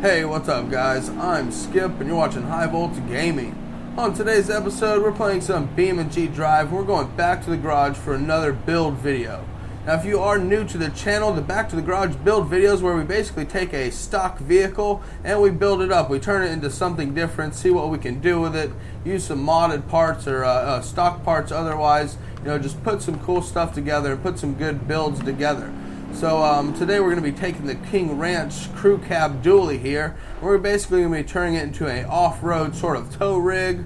Hey, what's up guys? I'm Skip and you're watching High Volt Gaming. On today's episode, we're playing some BeamNG.drive and we're going back to the garage for another build video. Now if you are new to the channel, the Back to the Garage build videos where we basically take a stock vehicle and we build it up. We turn it into something different, see what we can do with it, use some modded parts or stock parts otherwise, just put some cool stuff together and put some good builds together. So today we're going to be taking the King Ranch crew cab dually here. We're basically going to be turning it into an off-road sort of tow rig.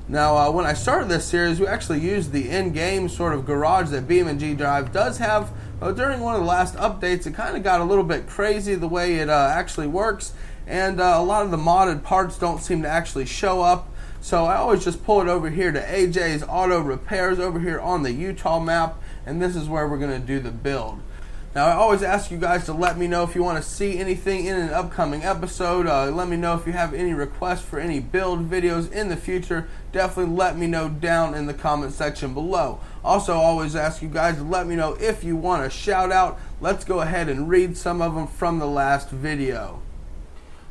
Now when I started this series, we actually used the in-game sort of garage that BeamNG.drive does have. During one of the last updates, it kind of got a little bit crazy the way it actually works, and a lot of the modded parts don't seem to actually show up. So I always just pull it over here to AJ's Auto Repairs over here on the Utah map, and this is where we're going to do the build. Now I always ask you guys to let me know if you want to see anything in an upcoming episode. Let me know if you have any requests for any build videos in the future. Definitely let me know down in the comment section below. Also always ask you guys to let me know if you want a shout out. Let's go ahead and read some of them from the last video.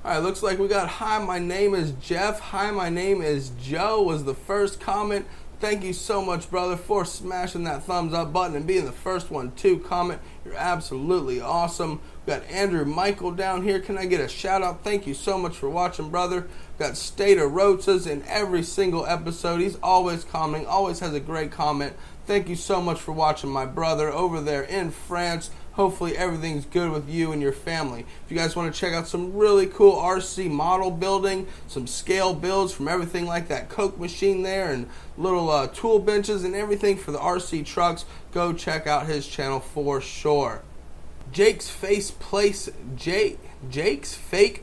Alright, looks like we got "Hi, my name is Jeff. Hi, my name is Joe" was the first comment. Thank you so much, brother, for smashing that thumbs up button and being the first one to comment. You're absolutely awesome. We got Andrew Michael down here. Can I get a shout out? Thank you so much for watching, brother. We got Stater Rotzas in every single episode. He's always commenting, always has a great comment. Thank you so much for watching, my brother, over there in France. Hopefully everything's good with you and your family. If you guys want to check out some really cool RC model building, some scale builds from everything like that Coke machine there and little tool benches and everything for the RC trucks, go check out his channel for sure. Jake's Fake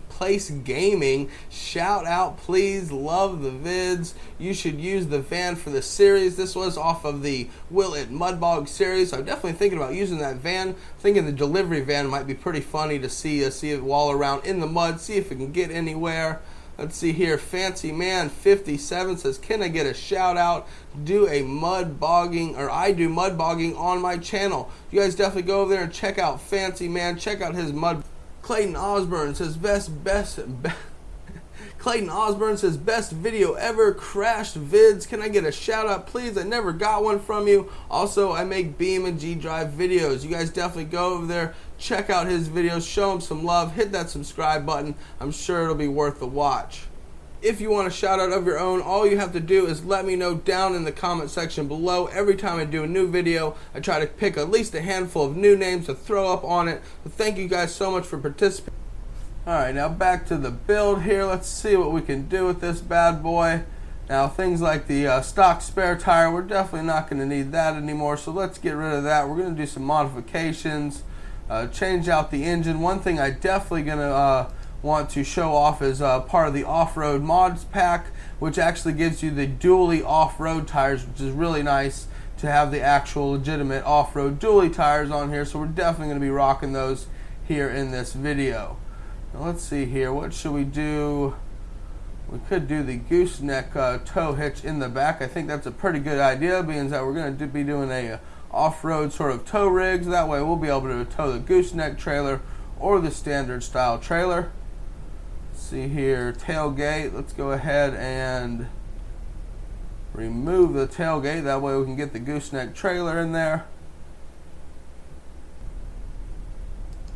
Place Gaming, shout out please, love the vids. You should use the van for the series. This was off of the Will It Mudbog series. I'm definitely thinking about using that van. Thinking the delivery van might be pretty funny to see it wall around in the mud, see if it can get anywhere. Let's see here, Fancy Man 57 says, can I get a shout out? Do a mud bogging, or I do mud bogging on my channel. You guys definitely go over there and check out Fancy Man, check out his mud. Clayton Osborne says Clayton Osborne says best video ever, crashed vids. Can I get a shout out please? I never got one from you. Also, I make BeamNG.drive videos. You guys definitely go over there, check out his videos, show him some love, hit that subscribe button. I'm sure it'll be worth the watch. If you want a shout out of your own, all you have to do is let me know down in the comment section below. Every time I do a new video, I try to pick at least a handful of new names to throw up on it. So thank you guys so much for participating. Alright, now back to the build here. Let's see what we can do with this bad boy. Now things like the stock spare tire, we're definitely not going to need that anymore, so let's get rid of that. We're going to do some modifications, change out the engine. One thing I definitely going to want to show off is part of the off-road mods pack, which actually gives you the dually off-road tires, which is really nice to have the actual legitimate off-road dually tires on here. So we're definitely going to be rocking those here in this video. Now let's see here, what should we do? We could do the gooseneck tow hitch in the back. I think that's a pretty good idea, being that we're going to be doing a off-road sort of tow rigs. That way we'll be able to tow the gooseneck trailer or the standard style trailer. See here, tailgate. Let's go ahead and remove the tailgate. That way we can get the gooseneck trailer in there.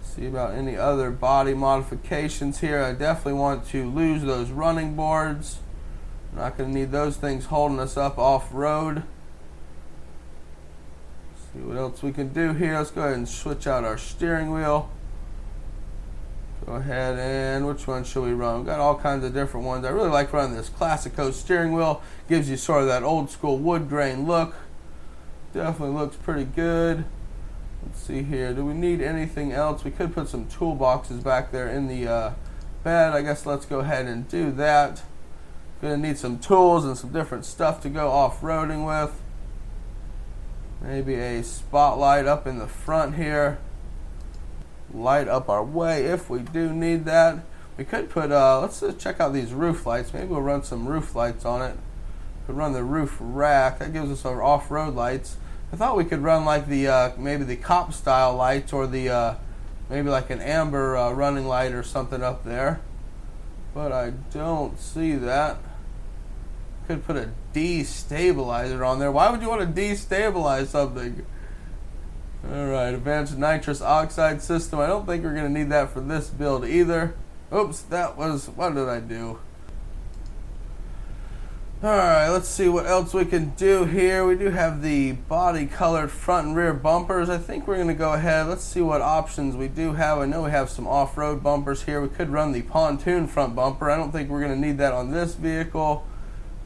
See about any other body modifications here. I definitely want to lose those running boards. Not going to need those things holding us up off-road. See what else we can do here. Let's go ahead and switch out our steering wheel. Go ahead and which one should we run? We've got all kinds of different ones. I really like running this Classico steering wheel. Gives you sort of that old school wood grain look. Definitely looks pretty good. Let's see here. Do we need anything else? We could put some toolboxes back there in the bed. I guess let's go ahead and do that. Gonna need some tools and some different stuff to go off-roading with. Maybe a spotlight up in the front here. Light up our way if we do need that. We could put, let's just check out these roof lights. Maybe we'll run some roof lights on it. Could run the roof rack. That gives us our off-road lights. I thought we could run like the maybe the cop style lights or the maybe like an amber running light or something up there. but I don't see that. Could put a destabilizer on there. Why would you want to destabilize something? Alright, advanced nitrous oxide system. I don't think we're going to need that for this build either. Oops, what did I do? Alright, let's see what else we can do here. We do have the body colored front and rear bumpers. I think we're going to go ahead. Let's see what options we do have. I know we have some off-road bumpers here. We could run the pontoon front bumper. I don't think we're going to need that on this vehicle.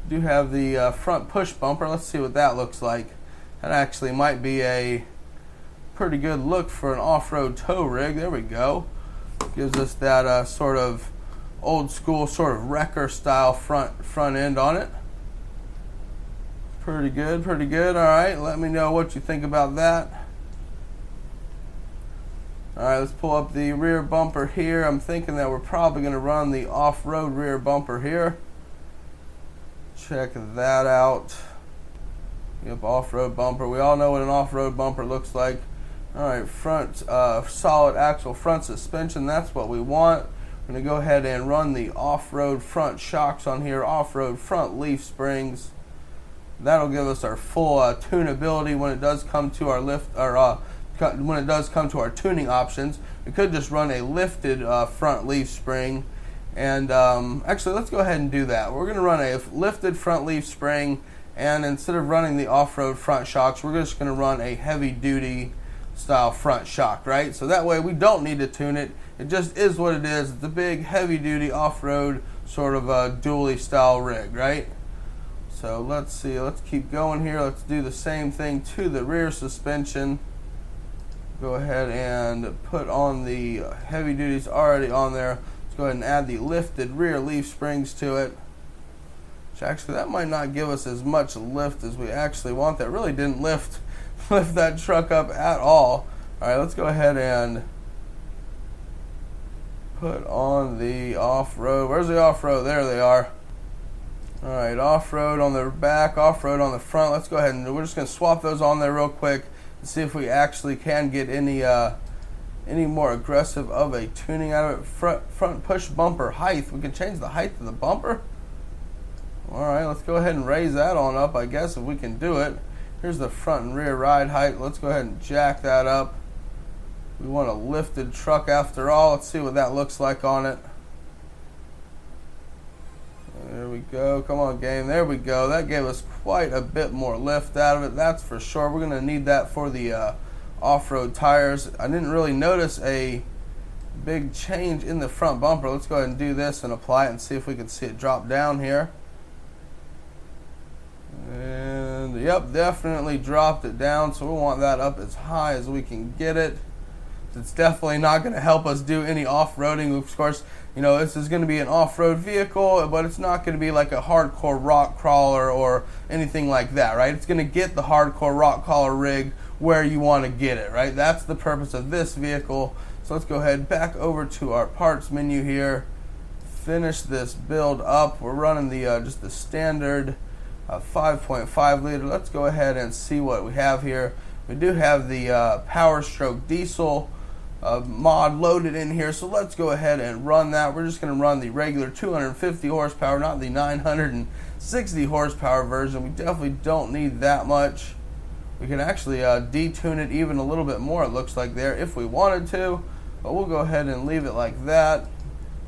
We do have the front push bumper. Let's see what that looks like. That actually might be a pretty good look for an off-road tow rig. There we go. Gives us that sort of old school sort of wrecker style front end on it. Pretty good, pretty good. Alright, let me know what you think about that. Alright, let's pull up the rear bumper here. I'm thinking that we're probably going to run the off-road rear bumper here. Check that out. Yep, off-road bumper. We all know what an off-road bumper looks like. Alright, front solid axle front suspension. That's what we want. We're going to go ahead and run the off-road front shocks on here. Off-road front leaf springs. That'll give us our full tunability when it does come to our when it does come to our tuning options. We could just run a lifted front leaf spring, and actually let's go ahead and do that. We're going to run a lifted front leaf spring, and instead of running the off-road front shocks, we're just going to run a heavy-duty style front shock, right? So that way we don't need to tune it. It just is what it is. It's a big heavy-duty off-road sort of a dually style rig, right? So let's see, let's keep going here. Let's do the same thing to the rear suspension. Go ahead and put on the heavy duties already on there. Let's go ahead and add the lifted rear leaf springs to it. Which actually, that might not give us as much lift as we actually want. That really didn't lift that truck up at all. Alright, let's go ahead and put on the off-road. Where's the off-road? There they are. Alright, off-road on the back, off-road on the front. Let's go ahead and we're just going to swap those on there real quick and see if we actually can get any more aggressive of a tuning out of it. Front push bumper height. We can change the height of the bumper. Alright, let's go ahead and raise that on up, I guess, if we can do it. Here's the front and rear ride height. Let's go ahead and jack that up. We want a lifted truck after all. Let's see what that looks like on it. There we go. Come on, game. There we go. That gave us quite a bit more lift out of it. That's for sure. We're going to need that for the off-road tires. I didn't really notice a big change in the front bumper. Let's go ahead and do this and apply it and see if we can see it drop down here. And yep, definitely dropped it down. So we want that up as high as we can get it. It's definitely not going to help us do any off-roading. Of course, you know, this is going to be an off-road vehicle, but it's not going to be like a hardcore rock crawler or anything like that, right? It's going to get the hardcore rock crawler rig where you want to get it, right? That's the purpose of this vehicle. So let's go ahead back over to our parts menu here. Finish this build up. We're running the just the standard 5.5 liter. Let's go ahead and see what we have here. We do have the Power Stroke diesel mod loaded in here, so let's go ahead and run that. We're just going to run the regular 250 horsepower, not the 960 horsepower version. We definitely don't need that much. We can actually detune it even a little bit more, it looks like there, if we wanted to, but we'll go ahead and leave it like that.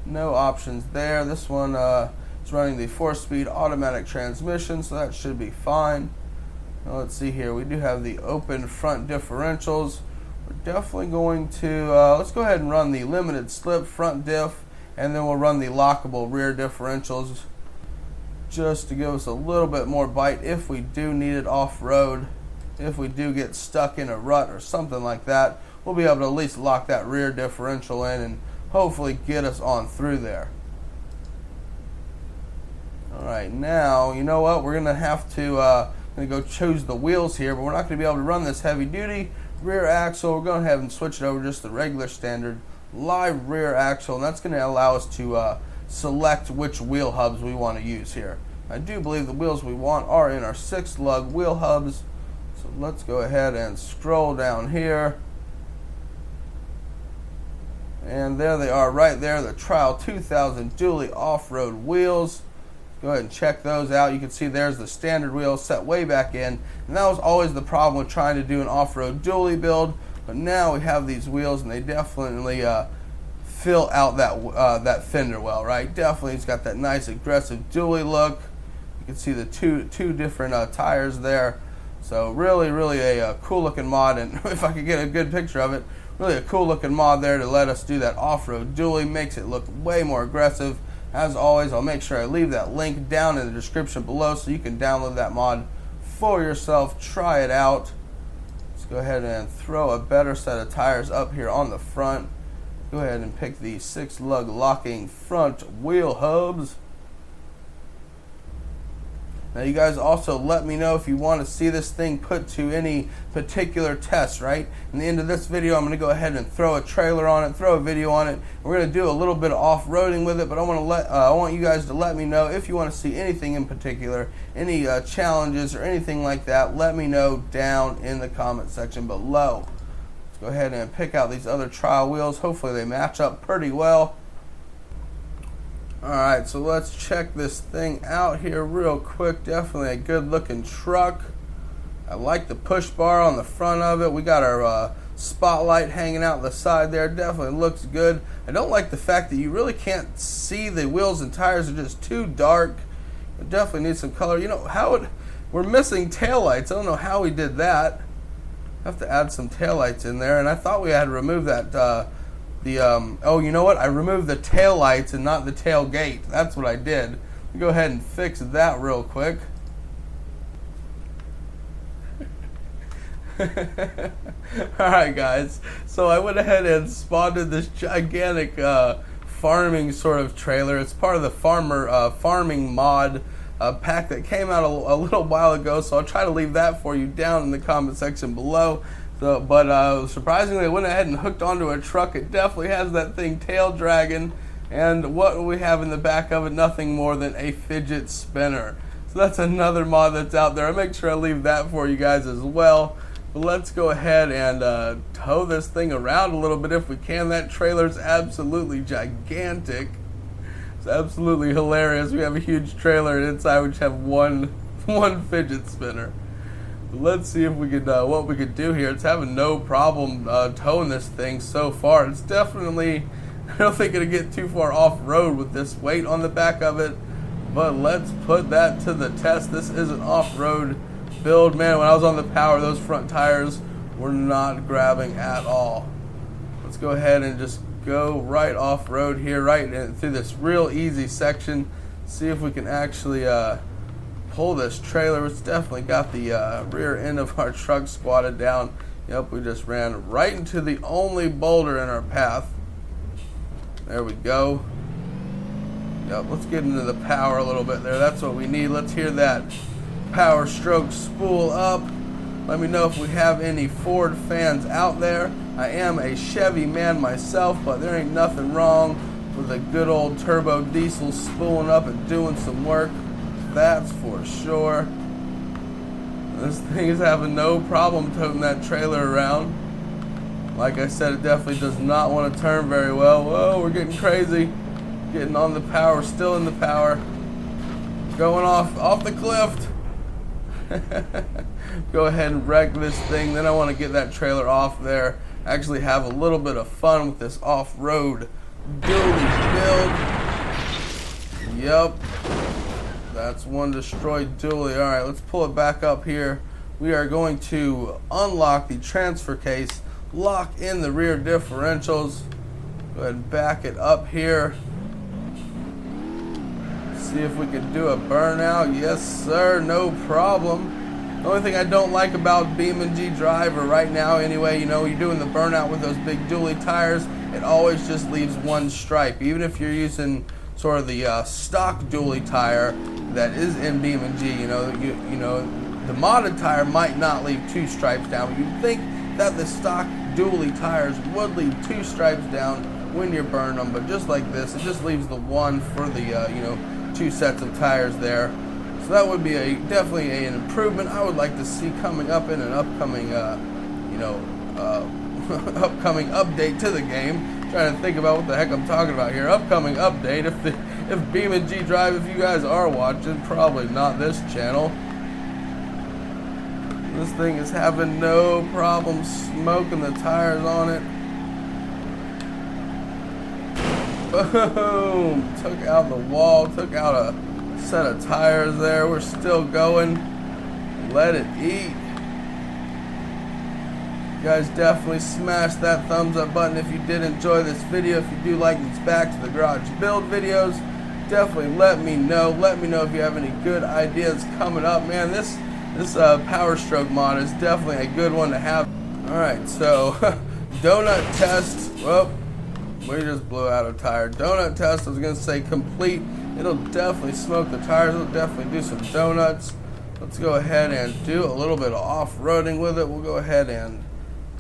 No options there. This one is running the 4-speed automatic transmission, so that should be fine. Now let's see here. We do have the open front differentials. We're definitely going to, let's go ahead and run the limited slip front diff, and then we'll run the lockable rear differentials just to give us a little bit more bite if we do need it off-road. If we do get stuck in a rut or something like that, we'll be able to at least lock that rear differential in and hopefully get us on through there. Alright, now, you know what, we're going to have to go choose the wheels here, but we're not going to be able to run this heavy duty rear axle. We're going to have and switch it over just the regular standard live rear axle, and that's going to allow us to select which wheel hubs we want to use here. I do believe the wheels we want are in our 6-lug wheel hubs, so let's go ahead and scroll down here. And there they are right there, the Trial 2000 dually off-road wheels. Go ahead and check those out. You can see there's the standard wheels set way back in. And that was always the problem with trying to do an off-road dually build. But now we have these wheels, and they definitely fill out that fender well, right? Definitely it's got that nice aggressive dually look. You can see the two different tires there. So really a cool looking mod, and if I could get a good picture of it, really a cool looking mod there to let us do that off-road dually. Makes it look way more aggressive. As always, I'll make sure I leave that link down in the description below so you can download that mod for yourself, try it out. Let's go ahead and throw a better set of tires up here on the front. Go ahead and pick the 6-lug locking front wheel hubs. Now you guys also let me know if you want to see this thing put to any particular test, right? In the end of this video, I'm going to go ahead and throw a trailer on it, throw a video on it. We're going to do a little bit of off-roading with it, but I want you guys to let me know if you want to see anything in particular, any challenges or anything like that. Let me know down in the comment section below. Let's go ahead and pick out these other trial wheels. Hopefully they match up pretty well. Alright, so let's check this thing out here real quick. Definitely a good looking truck. I like the push bar on the front of it. We got our spotlight hanging out the side there. Definitely looks good. I don't like the fact that you really can't see the wheels and tires. They're just too dark. It definitely needs some color. You know, we're missing taillights. I don't know how we did that. Have to add some taillights in there, and I thought we had to remove that oh, you know what? I removed the tail lights and not the tailgate. That's what I did. Let me go ahead and fix that real quick. Alright guys, so I went ahead and spawned this gigantic farming sort of trailer. It's part of the farming mod pack that came out a little while ago, so I'll try to leave that for you down in the comment section below. So, but surprisingly, I went ahead and hooked onto a truck. It definitely has that thing tail dragging, and what we have in the back of it, nothing more than a fidget spinner. So that's another mod that's out there. I'll make sure I leave that for you guys as well. But let's go ahead and tow this thing around a little bit if we can. That trailer's absolutely gigantic. It's absolutely hilarious. We have a huge trailer, and inside we just have one fidget spinner. Let's see if we could what we could do here. It's having no problem towing this thing so far. It's definitely, I don't think it'll get too far off road with this weight on the back of it, but let's put that to the test. This is an off-road build. Man, when I was on the power, those front tires were not grabbing at all. Let's go ahead and just go right off-road here, right through this real easy section. See if we can actually pull this trailer. It's definitely got the rear end of our truck squatted down. Yep, we just ran right into the only boulder in our path. There we go. Yep, let's get into the power a little bit there. That's what we need. Let's hear that power stroke spool up. Let me know if we have any Ford fans out there. I am a Chevy man myself, but there ain't nothing wrong with a good old turbo diesel spooling up and doing some work. That's for sure. This thing is having no problem toting that trailer around. Like I said, it definitely does not want to turn very well. Whoa, we're getting crazy. Getting on the power, still in the power. Going off the cliff. Go ahead and wreck this thing. Then I want to get that trailer off there. Actually have a little bit of fun with this off-road dually build. Yep. That's one destroyed dually. Alright, let's pull it back up here. We are going to unlock the transfer case, lock in the rear differentials. Go ahead and back it up here. See if we can do a burnout. Yes, sir, no problem. The only thing I don't like about BeamNG.drive, or right now anyway, you know, you're doing the burnout with those big dually tires, it always just leaves one stripe. Even if you're using sort of the stock dually tire that is in BeamNG, you know, the modded tire might not leave two stripes down. But you'd think that the stock dually tires would leave two stripes down when you burn them, but just like this, it just leaves the one for the you know, two sets of tires there. So that would be definitely an improvement I would like to see coming up in an upcoming you know, upcoming update to the game. Trying to think about what the heck I'm talking about here. Upcoming update. If BeamNG.drive, if you guys are watching, probably not this channel. This thing is having no problem smoking the tires on it. Boom! Took out the wall, took out a set of tires there. We're still going. Let it eat. You guys definitely smash that thumbs up button if you did enjoy this video. If you do like these Back to the Garage build videos, definitely let me know. Let me know if you have any good ideas coming up. Man, this Power Stroke mod is definitely a good one to have. Alright, so donut test. Well, we just blew out a tire. Donut test, I was going to say complete. It'll definitely smoke the tires. It'll definitely do some donuts. Let's go ahead and do a little bit of off-roading with it. We'll go ahead and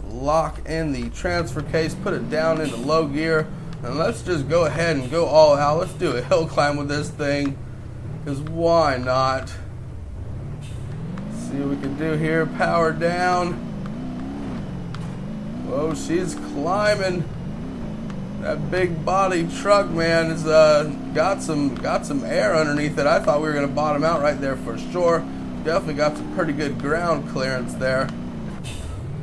lock in the transfer case, put it down into low gear, and let's just go ahead and go all out. Let's do a hill climb with this thing, because why not? See what we can do here. Power down. Whoa, she's climbing. That big body truck, man, has got some air underneath it. I thought we were gonna bottom out right there for sure. Definitely got some pretty good ground clearance there,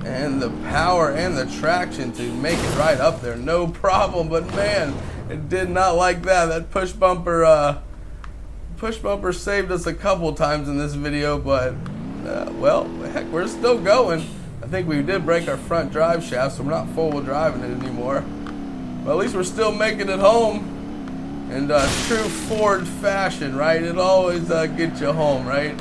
and the power and the traction to make it right up there, no problem. But man, it did not like that. That push bumper saved us a couple times in this video, but well, heck, we're still going. I think we did break our front drive shaft, so we're not full-wheel driving it anymore. But at least we're still making it home. And true Ford fashion, right? It always gets you home, right?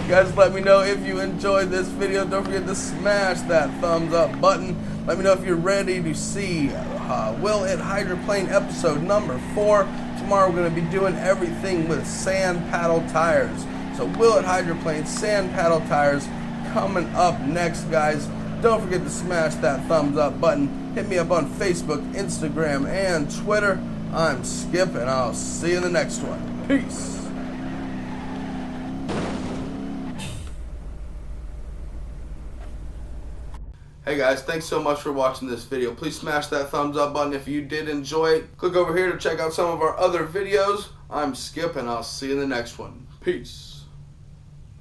You guys, let me know if you enjoyed this video. Don't forget to smash that thumbs up button. Let me know if you're ready to see Will It Hydroplane episode number 4. Tomorrow we're going to be doing everything with sand paddle tires. So Will It Hydroplane sand paddle tires coming up next, guys. Don't forget to smash that thumbs up button. Hit me up on Facebook, Instagram, and Twitter. I'm Skip, and I'll see you in the next one. Peace. Hey guys, thanks so much for watching this video. Please smash that thumbs up button if you did enjoy it. Click over here to check out some of our other videos. I'm Skip, and I'll see you in the next one. Peace.